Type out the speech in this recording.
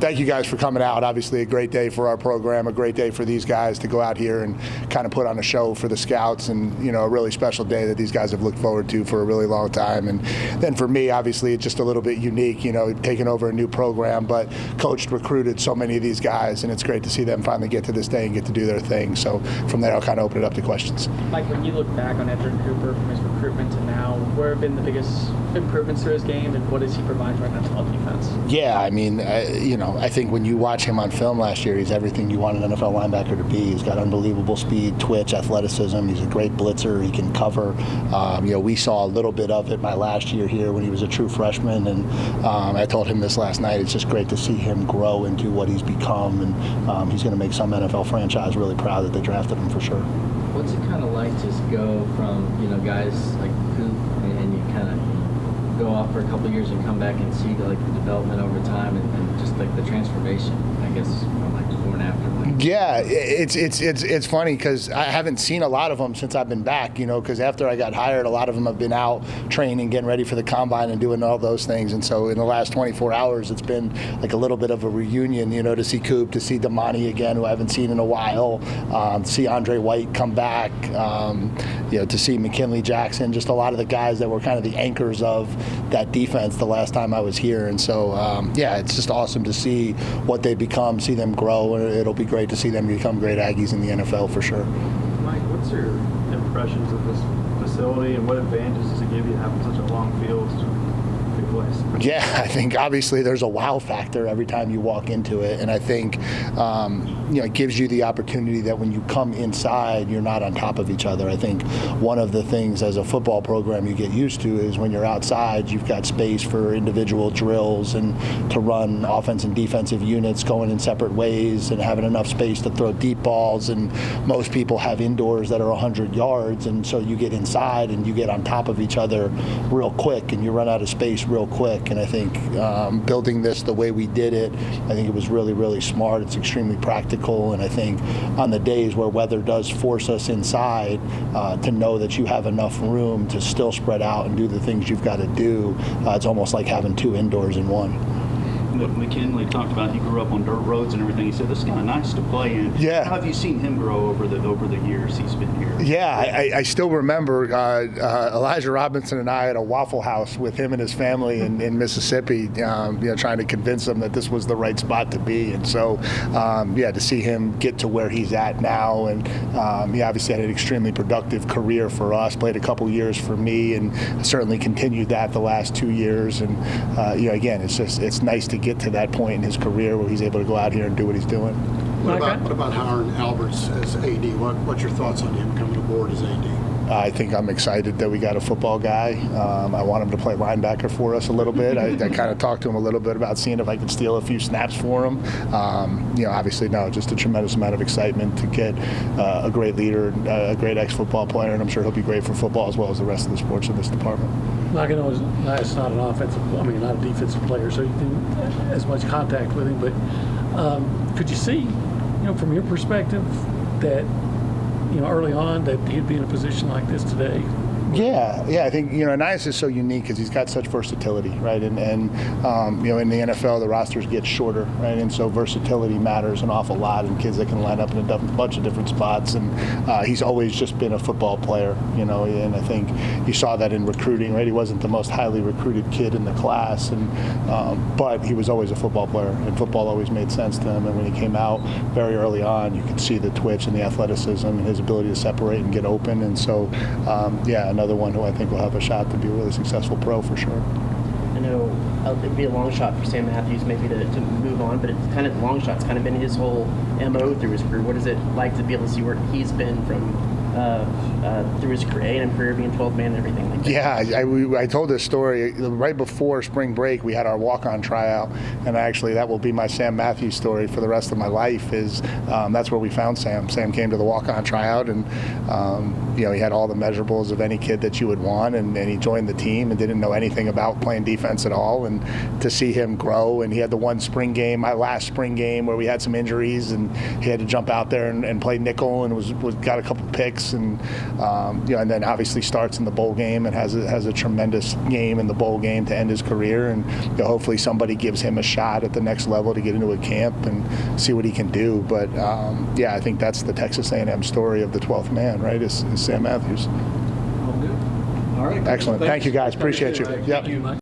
thank you guys for coming out. Obviously a great day for our program, a great day for these guys to go out here and kind of put on a show for the scouts, and a really special day that these guys have looked forward to for a really long time. And then for me, obviously it's just a little bit unique, taking over a new program, but Coach recruited so many of these guys, and it's great to see them finally get to this day and get to do their thing. So from there, I'll kind of open it up to questions. Mike, when you look back on Edgerrin Cooper from his recruitment to now, where have been the biggest improvements to his game, and what does he provide right now to help defense? Yeah, I mean, I think when you watch him on film last year, he's everything you want an NFL linebacker to be. He's got unbelievable speed, twitch, athleticism. He's a great blitzer. He can cover. We saw a little bit of it my last year here when he was a true freshman, and I told him this last night. It's just great to see him grow into what he's become, and he's going to make some NFL franchise really proud that they drafted him for sure. What's it kind of like to go from guys like Coop and you kind of go off for a couple of years and come back and see the development over time and just like the transformation, I guess, from like before and after? Yeah, it's funny because I haven't seen a lot of them since I've been back, because after I got hired, a lot of them have been out training, getting ready for the combine and doing all those things. And so in the last 24 hours, it's been like a little bit of a reunion, to see Coop, to see Damani again, who I haven't seen in a while, to see Andre White come back, to see McKinley Jackson, just a lot of the guys that were kind of the anchors of that defense the last time I was here. And so, it's just awesome to see what they become, see them grow, and it'll be great to see them become great Aggies in the NFL for sure. Mike, what's your impressions of this facility, and what advantages does it give you having such a long field? Big place. Yeah, I think obviously there's a wow factor every time you walk into it, and I think it gives you the opportunity that when you come inside, you're not on top of each other. I think one of the things as a football program you get used to is when you're outside, you've got space for individual drills and to run offense and defensive units going in separate ways and having enough space to throw deep balls. And most people have indoors that are 100 yards, and so you get inside and you get on top of each other real quick, and you run out of space real quick. And I think building this the way we did it, I think it was really, really smart. It's extremely practical. And I think on the days where weather does force us inside, to know that you have enough room to still spread out and do the things you've got to do, it's almost like having two indoors in one. McKinley talked about he grew up on dirt roads and everything. He said this is kind of nice to play in. Yeah. How have you seen him grow over the years he's been here? Yeah, I still remember Elijah Robinson and I at a Waffle House with him and his family in Mississippi, trying to convince him that this was the right spot to be. And so, to see him get to where he's at now, and he obviously had an extremely productive career for us, played a couple years for me, and certainly continued that the last 2 years. And, again, it's nice to get to that point in his career where he's able to go out here and do what he's doing. What about Hiram Alberts as AD? What's your thoughts on him coming aboard as AD? I think I'm excited that we got a football guy. I want him to play linebacker for us a little bit. I kind of talked to him a little bit about seeing if I could steal a few snaps for him. Obviously, no, just a tremendous amount of excitement to get a great leader, a great ex-football player, and I'm sure he'll be great for football as well as the rest of the sports in this department. Like I know it's not not a defensive player, so you didn't as much contact with him. But could you see, from your perspective, that early on that he'd be in a position like this today? Yeah, I think Ainias is so unique because he's got such versatility, right? And in the NFL the rosters get shorter, right? And so versatility matters an awful lot, and kids that can line up in a bunch of different spots. And he's always just been a football player, and I think you saw that in recruiting, right? He wasn't the most highly recruited kid in the class, but he was always a football player, and football always made sense to him. And when he came out very early on, you could see the twitch and the athleticism and his ability to separate and get open. And so, another one who I think will have a shot to be a really successful pro for sure. I know it'd be a long shot for Sam Matthews maybe to move on, but it's kind of long shot's kind of been his whole MO through his career. What is it like to be able to see where he's been from through his career, A&M career, being 12th man and everything like that? Yeah, I told this story right before spring break. We had our walk-on tryout, and actually that will be my Sam Matthews story for the rest of my life. That's where we found Sam. Sam came to the walk-on tryout, and he had all the measurables of any kid that you would want, and he joined the team and didn't know anything about playing defense at all. And to see him grow, and he had the one spring game, my last spring game, where we had some injuries, and he had to jump out there and play nickel, and was got a couple picks, and and then obviously starts in the bowl game and has a tremendous game in the bowl game to end his career. And hopefully somebody gives him a shot at the next level to get into a camp and see what he can do. But I think that's the Texas A&M story of the 12th man, right? Is Sam Matthews. All good. All right. Excellent. Thank you, guys. Appreciate you. Thank Yep. you.